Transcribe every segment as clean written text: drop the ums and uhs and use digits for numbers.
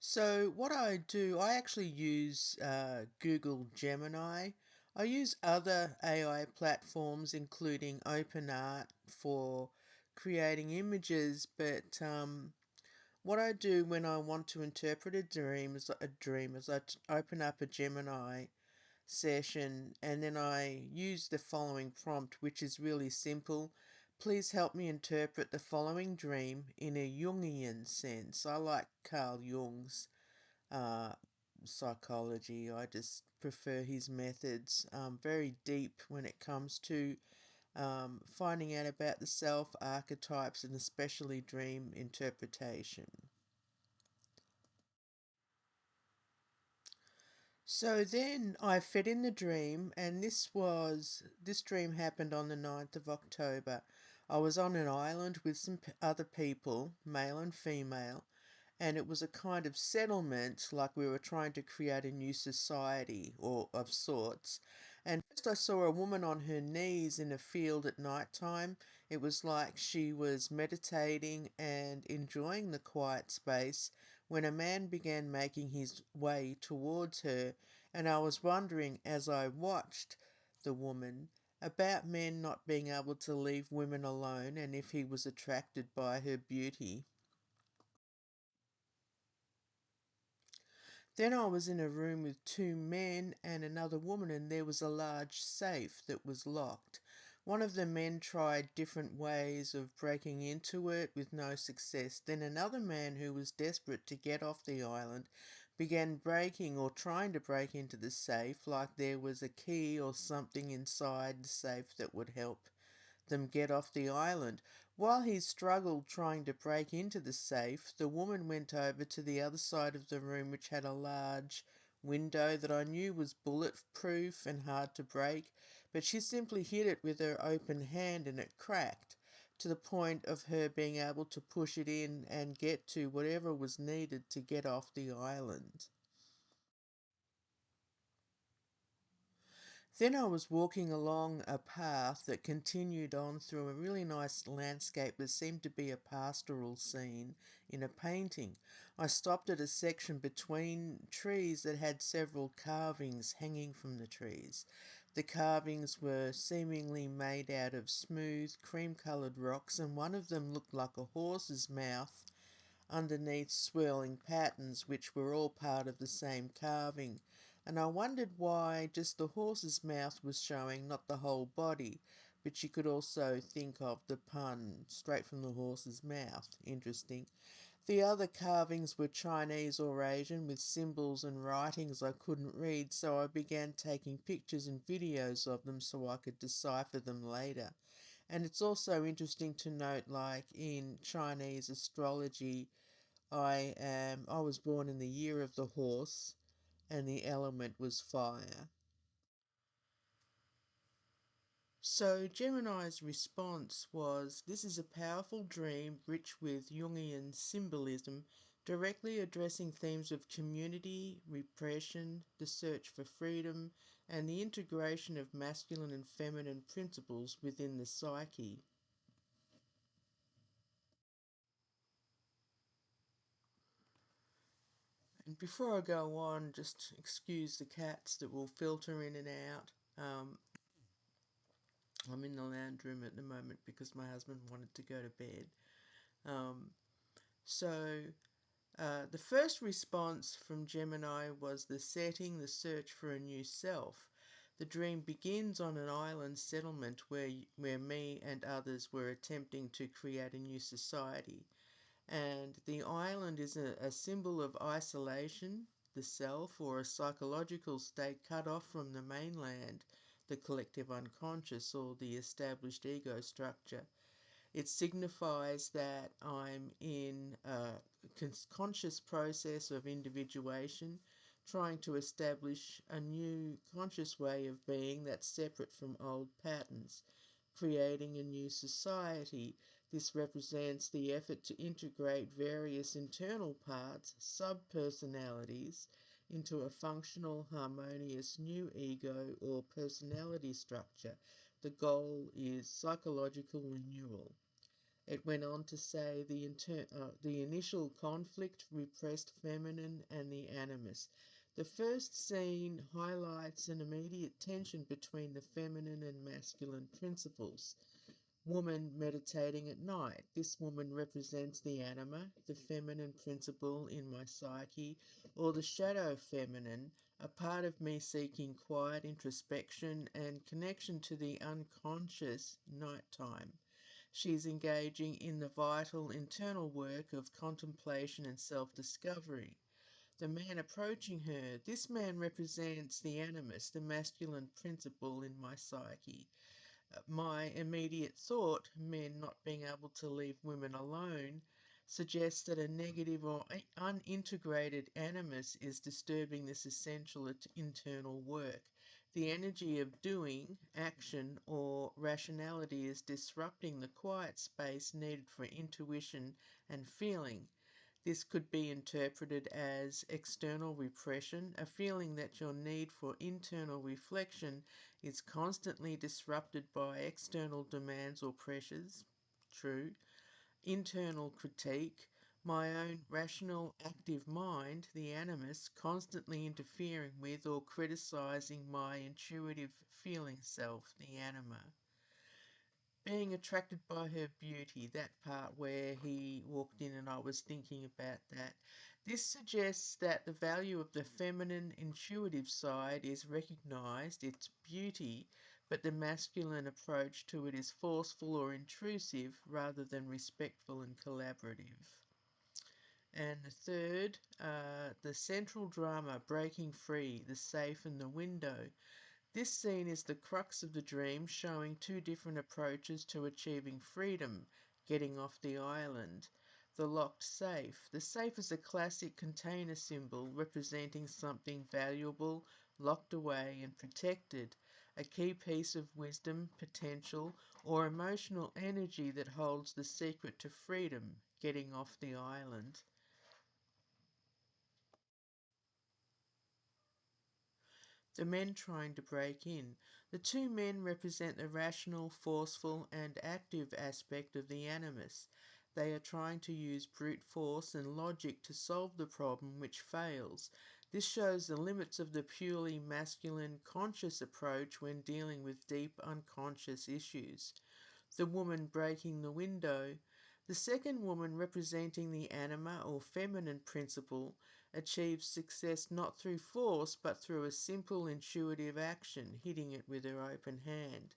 So what I do, I actually use Google Gemini. I use other AI platforms, including OpenArt, for creating images. But what I do when I want to interpret a dream is open up a Gemini session and then I use the following prompt, which is really simple. Please help me interpret the following dream in a Jungian sense. I like Carl Jung's uh, psychology. I just prefer his methods. Very deep when it comes to finding out about the self, archetypes, and especially dream interpretation. So then I fed in the dream, and this dream happened on the 9th of October. I was on an island with some other people, male and female, and it was a kind of settlement, like we were trying to create a new society or of sorts. And first I saw a woman on her knees in a field at night time. It was like she was meditating and enjoying the quiet space when a man began making his way towards her, and I was wondering as I watched the woman about men not being able to leave women alone and if he was attracted by her beauty. Then I was in a room with two men and another woman, and there was a large safe that was locked. One of the men tried different ways of breaking into it with no success. Then another man, who was desperate to get off the island, began breaking or trying to break into the safe, like there was a key or something inside the safe that would help them get off the island. While he struggled trying to break into the safe, the woman went over to the other side of the room, which had a large window that I knew was bulletproof and hard to break, but she simply hit it with her open hand and it cracked, to the point of her being able to push it in and get to whatever was needed to get off the island. Then I was walking along a path that continued on through a really nice landscape that seemed to be a pastoral scene in a painting. I stopped at a section between trees that had several carvings hanging from the trees. The carvings were seemingly made out of smooth, cream-coloured rocks, and one of them looked like a horse's mouth underneath swirling patterns, which were all part of the same carving, and I wondered why just the horse's mouth was showing, not the whole body, but you could also think of the pun straight from the horse's mouth. Interesting. The other carvings were Chinese or Asian with symbols and writings I couldn't read, so I began taking pictures and videos of them so I could decipher them later. And it's also interesting to note, like in Chinese astrology, I was born in the year of the horse, and the element was fire. So Gemini's response was, "This is a powerful dream rich with Jungian symbolism, directly addressing themes of community, repression, the search for freedom, and the integration of masculine and feminine principles within the psyche." And before I go on, just excuse the cats that will filter in and out. I'm in the lounge room at the moment because my husband wanted to go to bed. Um, so the first response from Gemini was the setting, the search for a new self. The dream begins on an island settlement where me and others were attempting to create a new society. And the island is a symbol of isolation, the self, or a psychological state cut off from the mainland, the collective unconscious, or the established ego structure. It signifies that I'm in a conscious process of individuation, trying to establish a new conscious way of being that's separate from old patterns, creating a new society. This represents the effort to integrate various internal parts, sub-personalities, into a functional, harmonious new ego or personality structure. The goal is psychological renewal. It went on to say the initial conflict, repressed feminine, and the animus. The first scene highlights an immediate tension between the feminine and masculine principles. Woman meditating at night. This woman represents the anima, the feminine principle in my psyche, or the shadow feminine, a part of me seeking quiet introspection and connection to the unconscious nighttime. She's engaging in the vital internal work of contemplation and self-discovery. The man approaching her, this man represents the animus, the masculine principle in my psyche. My immediate thought, men not being able to leave women alone, suggests that a negative or unintegrated animus is disturbing this essential internal work. The energy of doing, action, or rationality is disrupting the quiet space needed for intuition and feeling. This could be interpreted as external repression, a feeling that your need for internal reflection is constantly disrupted by external demands or pressures. True. Internal critique, my own rational active mind, the animus, constantly interfering with or criticizing my intuitive feeling self, the anima. Being attracted by her beauty, that part where he walked in and I was thinking about that. This suggests that the value of the feminine intuitive side is recognized, its beauty, but the masculine approach to it is forceful or intrusive rather than respectful and collaborative. And the third, the central drama, breaking free, the safe and the window. This scene is the crux of the dream, showing two different approaches to achieving freedom, getting off the island. The locked safe. The safe is a classic container symbol representing something valuable, locked away and protected, a key piece of wisdom, potential, or emotional energy that holds the secret to freedom, getting off the island. The men trying to break in. The two men represent the rational, forceful, and active aspect of the animus. They are trying to use brute force and logic to solve the problem, which fails. This shows the limits of the purely masculine, conscious approach when dealing with deep unconscious issues. The woman breaking the window. The second woman, representing the anima or feminine principle, achieves success not through force but through a simple intuitive action, hitting it with her open hand.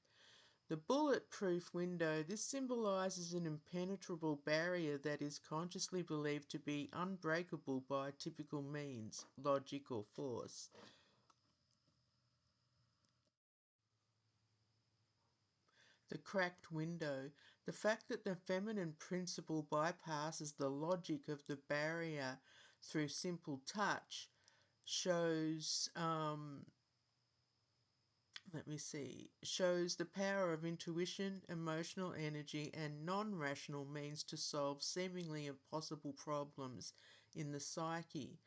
The bulletproof window. This symbolizes an impenetrable barrier that is consciously believed to be unbreakable by typical means, logic or force. The cracked window. The fact that the feminine principle bypasses the logic of the barrier through simple touch shows shows the power of intuition, emotional energy, and non-rational means to solve seemingly impossible problems in the psyche.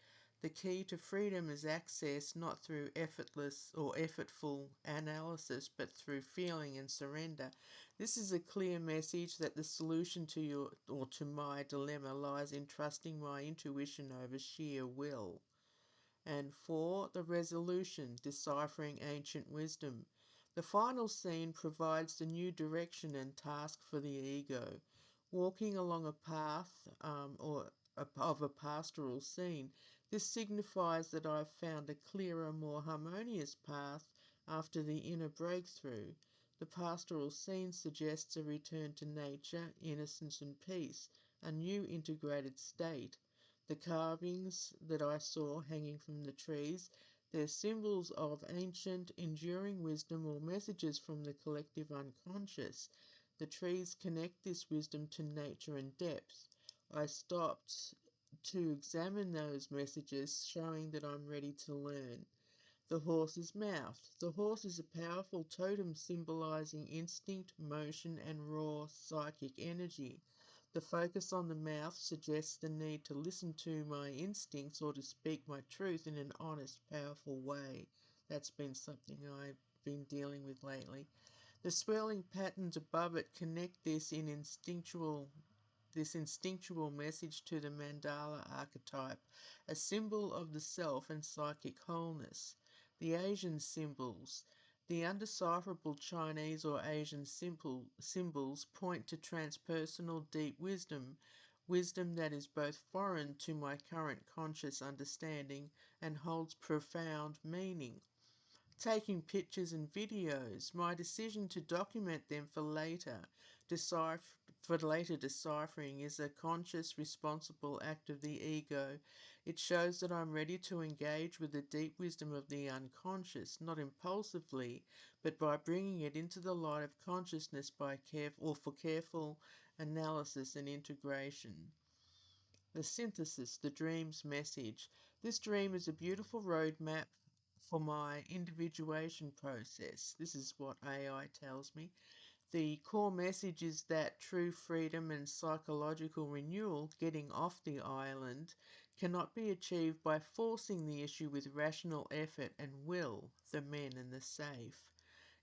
The key to freedom is access not through effortless or effortful analysis, but through feeling and surrender. This is a clear message that the solution to your or to my dilemma lies in trusting my intuition over sheer will. And 4. The resolution, deciphering ancient wisdom. The final scene provides the new direction and task for the ego. Walking along a path of a pastoral scene, this signifies that I've found a clearer, more harmonious path after the inner breakthrough. The pastoral scene suggests a return to nature, innocence and peace, a new integrated state. The carvings that I saw hanging from the trees, they're symbols of ancient, enduring wisdom or messages from the collective unconscious. The trees connect this wisdom to nature and depth. I stopped to examine those messages, showing that I'm ready to learn. The horse's mouth. The horse is a powerful totem symbolizing instinct, motion, and raw psychic energy. The focus on the mouth suggests the need to listen to my instincts or to speak my truth in an honest, powerful way. That's been something I've been dealing with lately. The swirling patterns above it connect this instinctual message to the mandala archetype, a symbol of the self and psychic wholeness. The Asian symbols. The undecipherable Chinese or Asian symbols point to transpersonal deep wisdom, wisdom that is both foreign to my current conscious understanding and holds profound meaning. Taking pictures and videos, my decision to document them for later deciphering is a conscious, responsible act of the ego. It shows that I'm ready to engage with the deep wisdom of the unconscious, not impulsively, but by bringing it into the light of consciousness for careful analysis and integration. The synthesis, the dream's message. This dream is a beautiful roadmap for my individuation process. This is what AI tells me. The core message is that true freedom and psychological renewal, getting off the island, cannot be achieved by forcing the issue with rational effort and will, the men and the safe.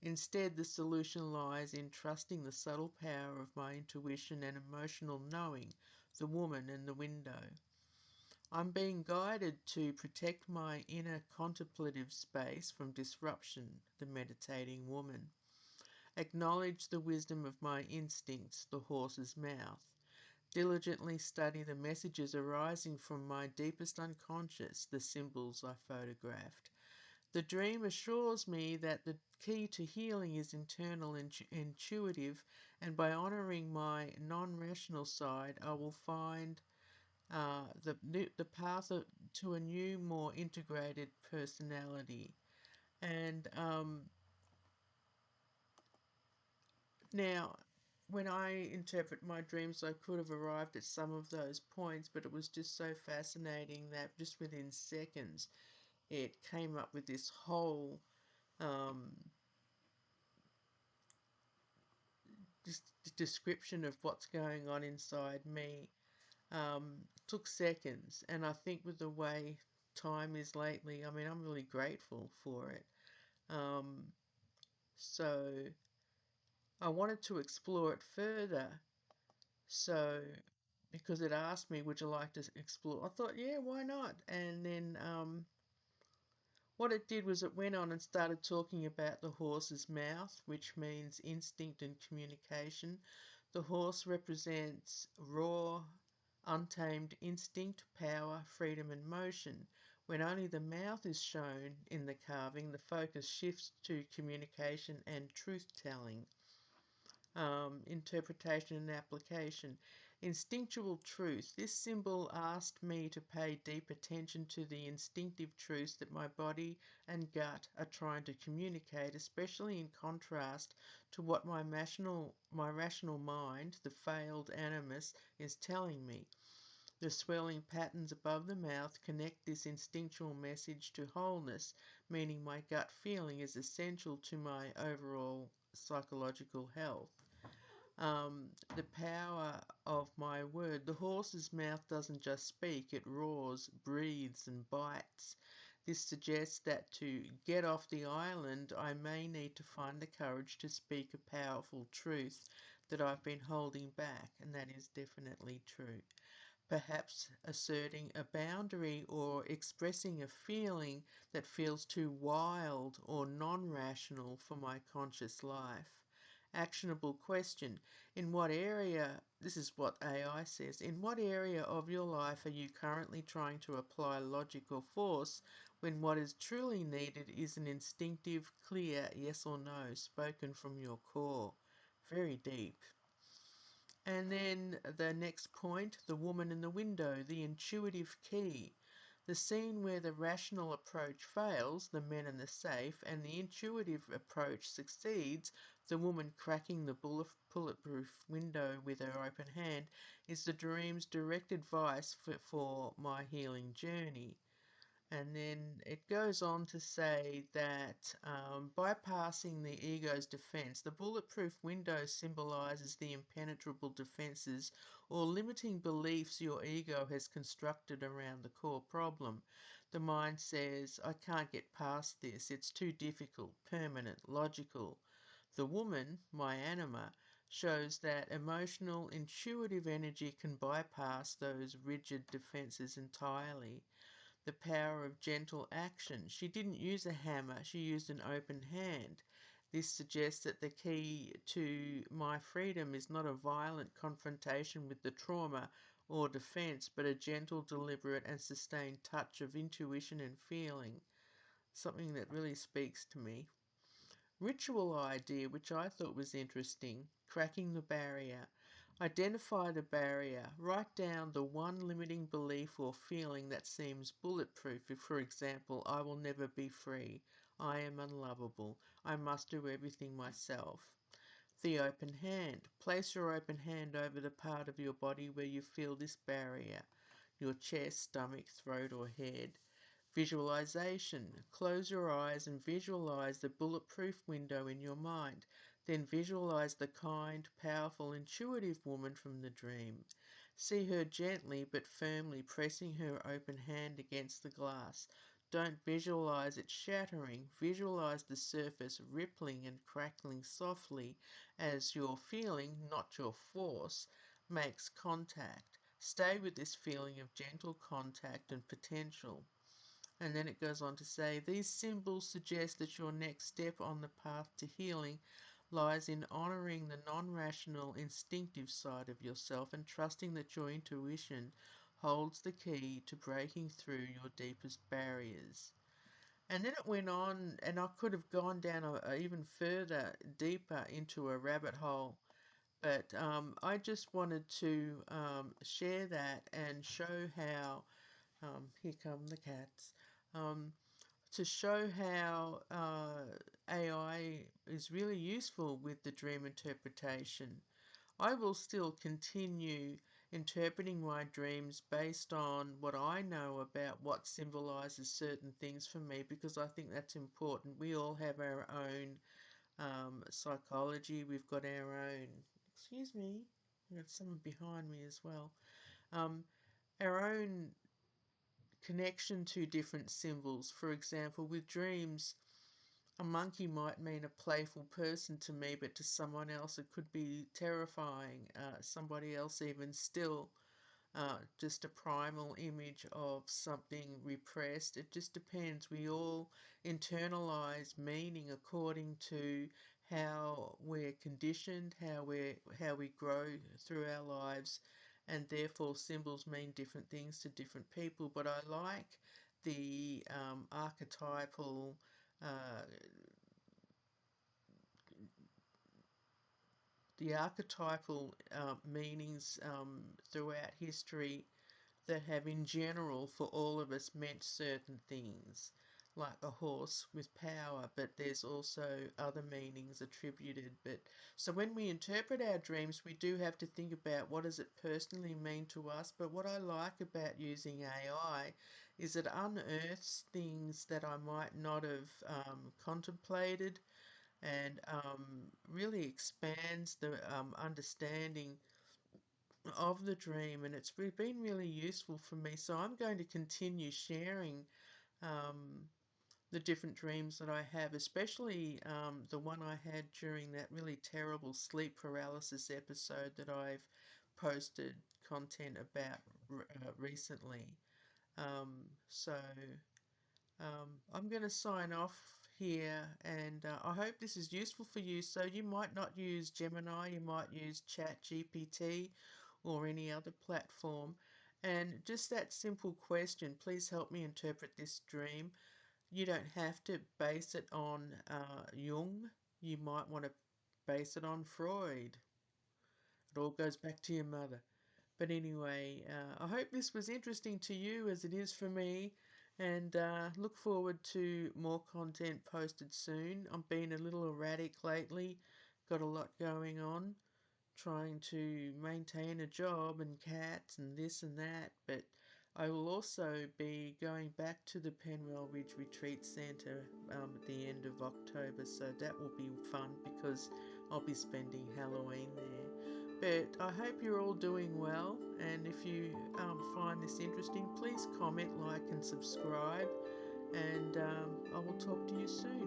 Instead, the solution lies in trusting the subtle power of my intuition and emotional knowing, the woman and the window. I'm being guided to protect my inner contemplative space from disruption, the meditating woman. Acknowledge the wisdom of my instincts, the horse's mouth. Diligently study the messages arising from my deepest unconscious, the symbols I photographed. The dream assures me that the key to healing is internal and intuitive, and by honouring my non-rational side, I will find the path to a new, more integrated personality. And now, when I interpret my dreams, I could have arrived at some of those points, but it was just so fascinating that just within seconds it came up with this whole um, description of what's going on inside me. Took seconds, and I think with the way time is lately, I mean, I'm really grateful for it. Um, so I wanted to explore it further. So because it asked me, would you like to explore? I thought, yeah, why not? And then what it did was it went on and started talking about the horse's mouth, which means instinct and communication. The horse represents raw, untamed instinct, power, freedom, and motion. When only the mouth is shown in the carving, the focus shifts to communication and truth telling. Interpretation and application. Instinctual truth. This symbol asked me to pay deep attention to the instinctive truths that my body and gut are trying to communicate, especially in contrast to what my rational mind, the failed animus, is telling me. The swelling patterns above the mouth connect this instinctual message to wholeness, meaning my gut feeling is essential to my overall psychological health. The power of my word. The horse's mouth doesn't just speak, it roars, breathes, and bites. This suggests that to get off the island, I may need to find the courage to speak a powerful truth that I've been holding back, and that is definitely true. Perhaps asserting a boundary or expressing a feeling that feels too wild or non-rational for my conscious life. Actionable question. In what area, this is what AI says, in what area of your life are you currently trying to apply logic or force when what is truly needed is an instinctive, clear yes or no spoken from your core? Very deep. And then the next point, the woman in the window, the intuitive key. The scene where the rational approach fails, the men in the safe, and the intuitive approach succeeds, the woman cracking the bulletproof window with her open hand, is the dream's direct advice for my healing journey. And then it goes on to say that bypassing the ego's defense, the bulletproof window symbolizes the impenetrable defenses or limiting beliefs your ego has constructed around the core problem. The mind says, I can't get past this, it's too difficult, permanent, logical. The woman, my anima, shows that emotional, intuitive energy can bypass those rigid defenses entirely. The power of gentle action. She didn't use a hammer, she used an open hand. This suggests that the key to my freedom is not a violent confrontation with the trauma or defense, but a gentle, deliberate, and sustained touch of intuition and feeling. Something that really speaks to me. Ritual idea, which I thought was interesting, cracking the barrier. Identify the barrier. Write down the one limiting belief or feeling that seems bulletproof. If, for example, I will never be free, I am unlovable, I must do everything myself. The open hand. Place your open hand over the part of your body where you feel this barrier, your chest, stomach, throat, or head. Visualization. Close your eyes and visualize the bulletproof window in your mind. Then visualize the kind, powerful, intuitive woman from the dream. See her gently but firmly pressing her open hand against the glass. Don't visualize it shattering. Visualize the surface rippling and crackling softly as your feeling, not your force, makes contact. Stay with this feeling of gentle contact and potential. And then it goes on to say, these symbols suggest that your next step on the path to healing lies in honouring the non-rational, instinctive side of yourself and trusting that your intuition holds the key to breaking through your deepest barriers. And then it went on, and I could have gone down even further, deeper into a rabbit hole, but I just wanted to share that and show how, here come the cats, um, to show how AI is really useful with the dream interpretation. I will still continue interpreting my dreams based on what I know about what symbolizes certain things for me, because I think that's important. We all have our own psychology. We've got our own, excuse me, I've got someone behind me as well, our own connection to different symbols. For example, with dreams, a monkey might mean a playful person to me, but to someone else it could be terrifying. Somebody else even still just a primal image of something repressed. It just depends. We all internalize meaning according to how we're conditioned, how we grow through our lives, and therefore symbols mean different things to different people. But I like the archetypal uh, meanings throughout history that have in general for all of us meant certain things, like a horse with power, but there's also other meanings attributed. But so when we interpret our dreams, we do have to think about what does it personally mean to us. But what I like about using AI is it unearths things that I might not have contemplated, and really expands the understanding of the dream, and it's been really useful for me. So I'm going to continue sharing um, the different dreams that I have, especially the one I had during that really terrible sleep paralysis episode that I've posted content about recently. So I'm going to sign off here, and I hope this is useful for you. So you might not use Gemini, you might use ChatGPT or any other platform. And just that simple question, please help me interpret this dream. You don't have to base it on Jung. You might want to base it on Freud. It all goes back to your mother. But anyway, I hope this was interesting to you as it is for me, and look forward to more content posted soon. I'm being a little erratic lately, got a lot going on, trying to maintain a job and cats and this and that, but I will also be going back to the Penwell Ridge Retreat Centre at the end of October, so that will be fun because I'll be spending Halloween there. But I hope you're all doing well, and if you find this interesting, please comment, like and subscribe, and I will talk to you soon.